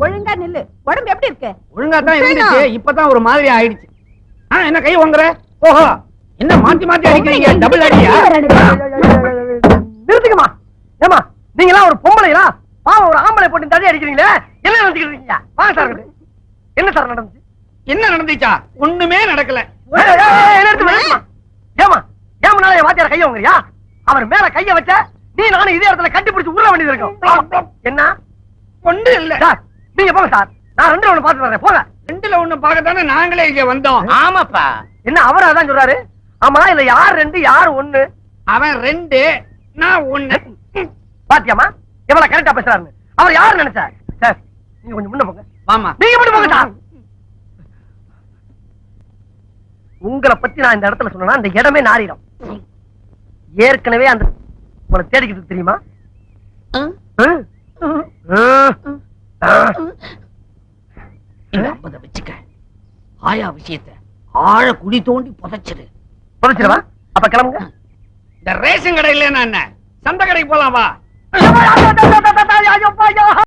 ஒழுங்கா நில்லு. உடம்பு எப்படி இருக்கு? ஒழுங்கா தான் இருந்துச்சு, இப்பதான் ஒரு மாதிரி ஆயிடுச்சு. என்ன கை வாங்குற? ஓஹோ, என்ன மாத்தி மாத்தி அடிக்கிறீங்க? டபுள் அடியா? நிறுத்துக்கமா. ஏமா நீங்க எல்லாம் ஒரு பொம்பளைங்களா? பாவம் ஒரு ஆம்பளை போட்டு தடி அடிக்கிறீங்களே, என்ன நினைச்சுக்கிட்டு இருக்கீங்க? வாங்க சார். என்ன சார் நடந்துச்சு? என்ன நடந்துச்சா? ஒண்ணுமே நடக்கல. ஏமா ஏமனால என் வாத்தியார கைய வாங்குறியா? அவர் மேல கைய வச்ச நீ நானும் இதே இடத்துல கட்டி பிடிச்சு உருள வேண்டியது இருக்கும். என்ன ஒண்ணு இல்ல சார், நீங்க போங்க சார். நான் 2ல 1 பாத்து வரேன். போங்க. 2ல 1 பார்க்கத்தானே நாங்களே இங்க வந்தோம். ஆமாப்பா. என்ன அவரு அதான் சொல்றாரு? ஆமா, இல்ல யார் 2 யார் 1? அவன் 2, நான் 1. பாத்தியாமா எவ்வளவு கரெக்டா பேசுறாருன்னு? அவர் யாரு நினைச்சா? சார் நீங்க கொஞ்சம் முன்ன போங்க. மாமா நீங்க மட்டும் போங்க சார். உங்களை பத்தி நான் இந்த இடத்துல சொன்னா அந்த இடமே நாரிடும். ஏற்கனவே அந்த உங்களை தேடிக்கிட்டு தெரியுமா? வச்சுக்க. ஆயா விஷயத்தை ஆழ குழி தோண்டி புதைச்சிரு. புதைச்சிருவா? அப்ப கிளம்புங்க. இந்த ரேஷன் கடை இல்லையா? என்ன சந்தை கடைக்கு போலாம் வா.